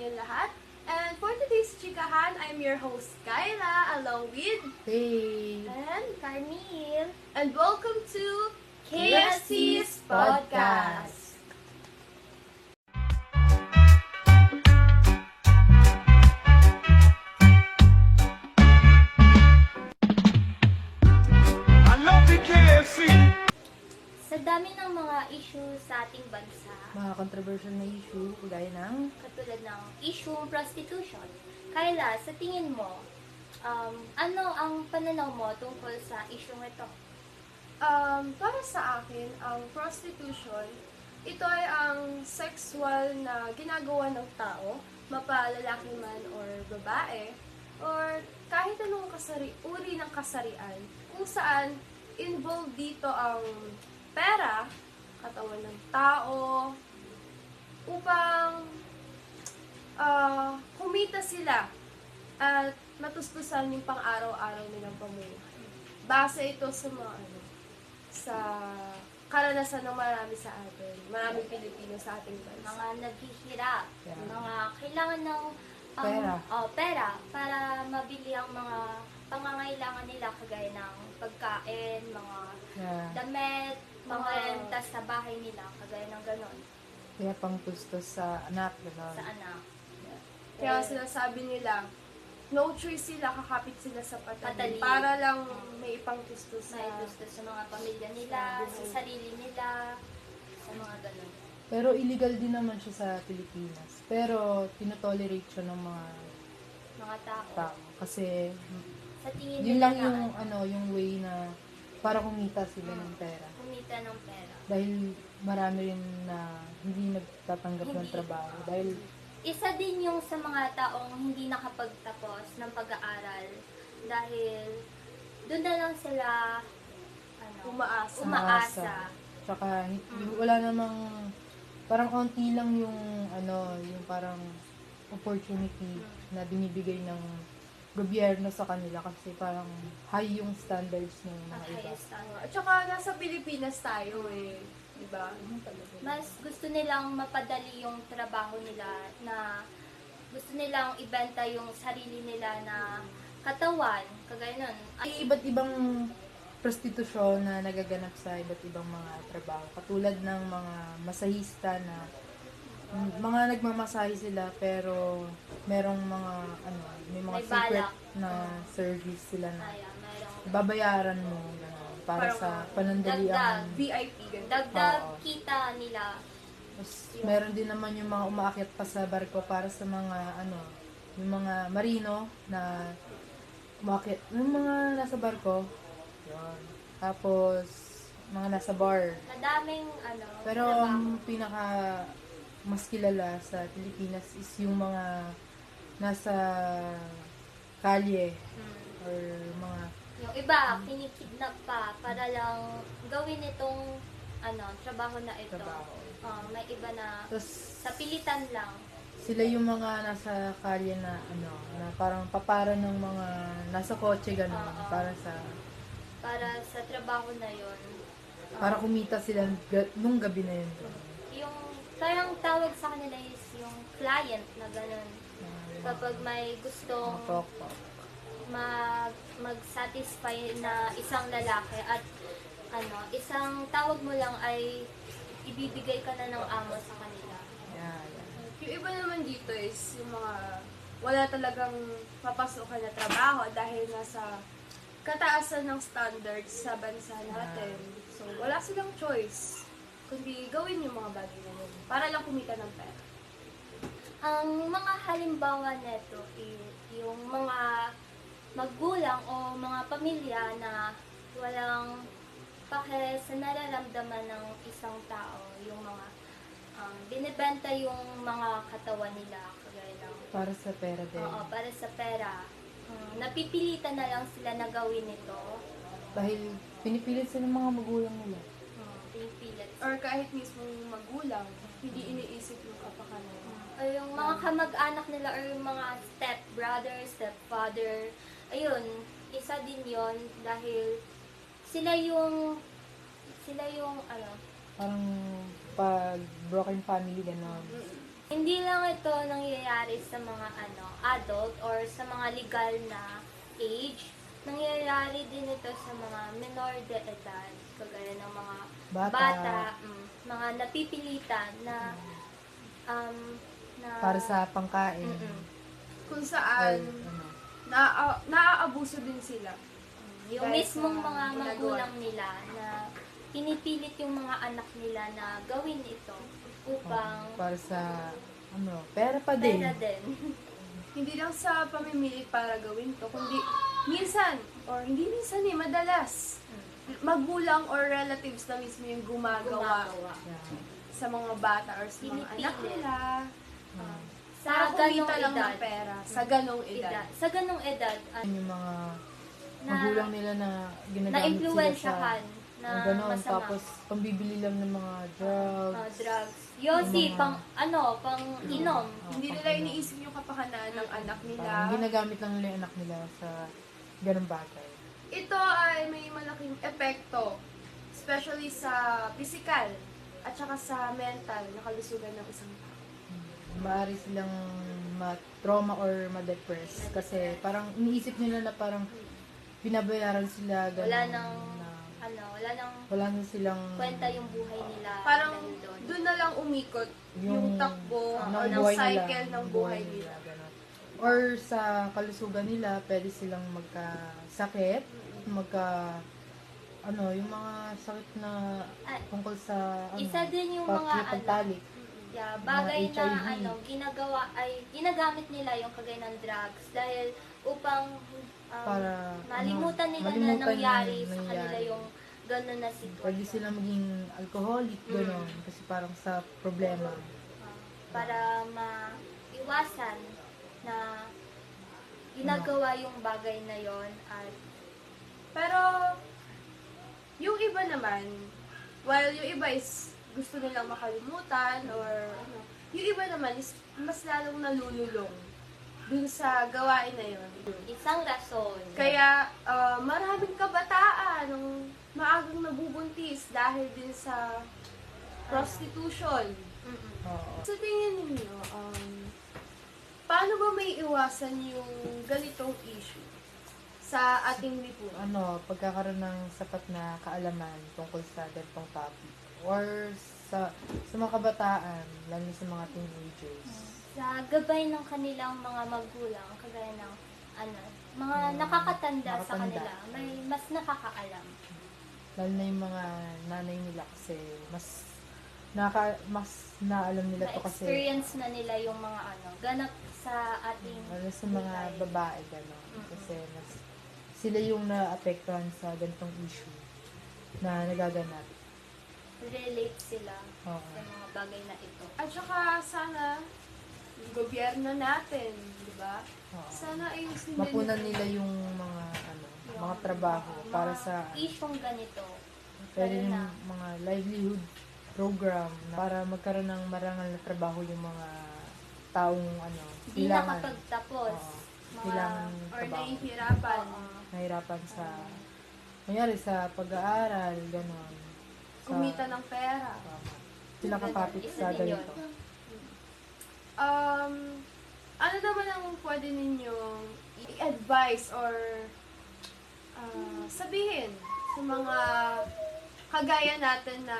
inyo lahat. And for today's chikahan, I'm your host, Kyla, along with Hey! and Carmel. and welcome to KFC's Podcast. I love the KFC. Sa dami ng mga issue sa ating bansa, Mga controversial na issue, kagaya ng katulad ng issue prostitution, Kayla, sa tingin mo, ano ang pananaw mo tungkol sa issue ito? Para sa akin, ang prostitution, ito ay ang sexual na ginagawa ng tao, mapalalaki man or babae, or kahit anong uri ng kasarian, kung saan involved dito ang pera, katawan ng tao, upang kumita sila at matustusan yung pang-araw-araw nilang pamumuhay. Base ito sa mga sa karanasan ng marami sa atin, maraming Pilipino sa ating bansa. Mga naghihirap, Yeah. mga kailangan ng Pera. pera para mabili ang mga pangangailangan nila kagaya ng pagkain, mga yeah, damit, mga Mga- renta sa bahay nila, kagaya ng ganon, kaya pang tustos sa anak, gano'n. sa anak. Kaya sinasabi nila, no choice sila, kakapit sila sa patalim. Patalim. Para lang may ipangtusto sa... May gusto sa mga pamilya nila, sa sarili nila, sa mga ganon. Pero illegal din naman siya sa Pilipinas. Pero tinotolerate siya ng mga Mga tao. tao. Kasi Sa tingin yun nila lang yung, na yung way na para kumita sila ng pera. kumita ng pera. Dahil marami rin na hindi nagtatanggap ng Hindi. trabaho. Dahil Isa din yung sa mga taong hindi nakapagtapos ng pag-aaral dahil doon na lang sila Umaasa. umaasa. Tsaka wala namang parang konti lang yung yung parang opportunity na binibigay ng gobyerno sa kanila kasi parang high yung standards ng Ang mga iba. highest standard. At saka nasa Pilipinas tayo eh. Diba? Mas gusto nilang mapadali yung trabaho nila na gusto nilang ibenta yung sarili nila na katawan, kagaya nun. May iba't ibang prostitusyon na nagaganap sa iba't ibang mga trabaho. Katulad ng mga masahista na mga nagmamasahe sila pero merong mga may mga May secret balak. na service sila na Kaya mayroong babayaran mo gano'n, para Parang sa panandaliang. VIP, ganun. dagdag Oo. kita nila. Tapos, meron din naman yung mga umaakyat pa sa barko para sa mga yung mga marino na umakyat, yung mga nasa barko. Yun. Tapos mga nasa bar. Madaming Pero trabaho. ang pinaka mas kilala sa Pilipinas is yung mga nasa kalye or mga Yung iba, kinikidnap pa para lang gawin itong trabaho na ito. trabaho. May iba na Tapos sa pilitan lang. sila yung mga nasa kalye na na parang papara ng mga nasa kotse gano'n Oo. para sa trabaho na yon. para kumita sila nung gabi na yun. Yung parang tawag sa kanila is yung client na gano'n. Kapag may gustong Pok-pok. mag-satisfy na isang lalaki at isang tawag mo lang ay ibibigay ka na ng amo sa kanila. Yeah. Yung iba naman dito is yung mga wala talagang papasukan na trabaho dahil nasa kataasan ng standards sa bansa natin. So, wala silang choice kundi gawin yung mga bagay na yun para lang kumita ng pera. Ang mga halimbawa nito yung mga magulang o mga pamilya na walang pake sa nararamdaman ng isang tao, yung mga binibenta yung mga katawan nila kagaya ng Para sa pera din. para sa pera. Napipilitan na lang sila na gawin ito. Dahil pinipilit sila ng mga magulang nila. Pinipilit. Or kahit mismo yung magulang, hindi iniisip yung kapakanan. O yung mga kamag-anak nila or yung mga step-brother, step-father, ayun, isa din yon dahil sila yung Parang pag broken family, gano'n. Hindi lang ito nangyayari sa mga adult or sa mga legal na age. Nangyayari din ito sa mga minor de edad, kagaya ng mga Bata. mga napipilitan na Para sa pangkain. Mm-mm. Kung Or, saan, ano, naaabuso din sila. Yung Dahil mismong sa mga ginagawa. magulang nila na pinipilit yung mga anak nila na gawin ito upang para sa, pera pa din. pera din. Hindi lang sa pamimilit para gawin to, kundi minsan, or hindi minsan madalas, magulang or relatives na mismo yung gumagawa Yeah. sa mga bata or sa mga anak Pinipilit. nila. Sa Para kumita ganong lang ng edad. pera. Sa ganong edad. Sa ganong edad, Yung mga na, magulang nila na ginagamit sila sa na-influensyahan na ganon, masama. tapos pambibili lang ng mga drugs. Drugs. Yossi, Yung mga- pang inom. Hindi nila iniisip yung kapakanan ng anak nila. Parang ginagamit lang nila yung anak nila sa ganong bagay. Ito ay may malaking epekto, especially sa physical at saka sa mental na kalusugan ng isang tao. Maaari silang ma-trauma or ma-depress kasi parang iniisip nila na parang binabayaran sila ganun. Wala nang wala na silang kwenta yung buhay nila. Parang dahil doon. doon na lang umikot yung takbo ng or ng buhay cycle nila, ng buhay nila. ganun. Or sa kalusugan nila, pwede silang magkasakit, yung mga sakit na Ah, tungkol sa isa din yung mga pagtalik. bagay Mga na HIV. ginagamit nila yung kagaya ng drugs dahil upang Para malimutan nila na malimutan nangyari yung sa kanila nangyari. yung gano'n na Pwede sitwasyon. sila maging alcoholic, gano'n. Kasi parang sa problema. Para maiwasan na ginagawa yung bagay na yon at Pero, yung iba naman, while yung iba is gusto nilang makalimutan or yung iba naman is mas lalong nalululong dun sa gawain na yun. isang rason. Kaya maraming kabataan ng maagang nabubuntis dahil din sa prostitution. Mm-mm. Oo. Sa tingin ninyo, paano ba may iwasan yung ganitong issue sa ating lipunan? Pagkakaroon ng sapat na kaalaman tungkol sa ganitong topic. Or sa mga kabataan, lalo na sa mga teenagers. Sa gabay ng kanilang mga magulang, kagaya ng mga nakakatanda sa nakakatanda. kanila, may mas nakakaalam. Lalo na yung mga nanay nila kasi mas naalam nila to kasi Na-experience na nila yung mga ganap sa ating lalo sa mga buhay. babae gano'n. Kasi sila yung naapektuhan sa ganitong issue na nagaganap. relate sila Oo. sa mga bagay na ito. At saka sana yung gobyerno natin, di ba? Oo. Sana ay Mapunan nila yung mga trabaho para sa isyong ganito. pwede lalo yung na- mga livelihood program para magkaroon ng marangal na trabaho yung mga taong Hindi nakapagtapos. Oo. Mga- Kailangan or trabaho. nahihirapan. Nahirapan sa nangyari sa pag-aaral, gano'n. Kumita ng pera. Sila kapapit Isa sa din yun. ganito. Ano naman ang pwede ninyong i-advise or sabihin sa mga kagaya natin na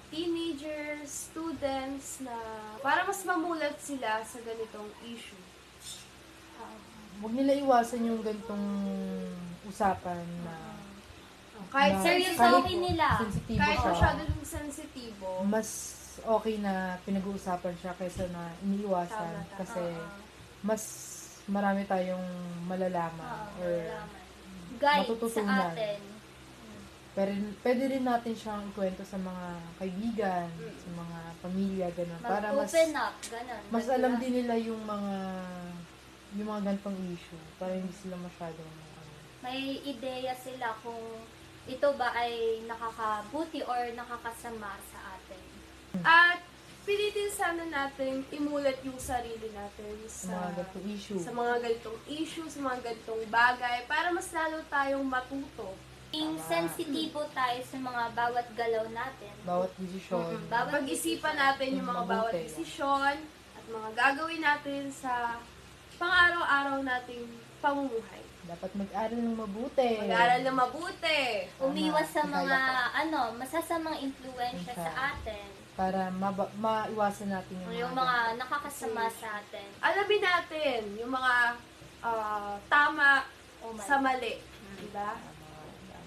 teenagers, students na para mas mamulat sila sa ganitong issue? Huwag nila iwasan yung ganitong usapan na Kahit na- seryosohin nila. Sensitibo kahit siya. masyado yung sensitibo, Mas okay na pinag-uusapan siya kaysa na iniiwasan. Tama. Kasi mas marami tayong malalaman or Guide matututunan. sa atin. pero pwede rin natin siyang ikwento sa mga kaibigan, sa mga pamilya, gano'n. Para mas Mag-open up, ganun. mas Diba? alam din nila yung mga ganitong issue para hindi sila masyadong May ideya sila kung ito ba ay nakakabuti or nakakasama sa atin. at pilitin sana natin imulat yung sarili natin sa mga ganitong issue. sa mga ganitong issue, sa mga ganitong bagay, para mas lalo tayong matuto. Yung sensitibo tayo sa mga bawat galaw natin. Bawat desisyon. Bawat Pag-isipan natin yung mga bawat Mabuti. desisyon, At mga gagawin natin sa pang-araw-araw nating pamumuhay. Dapat mag-aral ng mabuti. Mag-aral na mabuti. Umiwas sa Tama. mga Kaya masasamang impluensya Minsan. sa atin. para maiwasan natin Yung mga nakakasama sa atin. Alamin natin yung mga tama O mali. sa mali. Diba?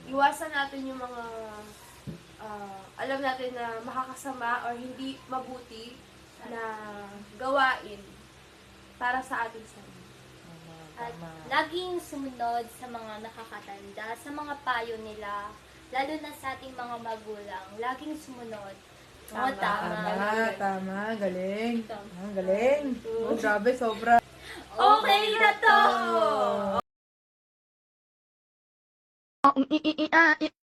Iwasan natin yung mga alam natin na makakasama or hindi mabuti na gawain para sa ating sarili. At laging sumunod sa mga nakakatanda, sa mga payo nila, lalo na sa ating mga magulang. Laging sumunod. Oo, tama. Tama. Galing. Ang galing. Oh, grabe, sobra. Okay na to!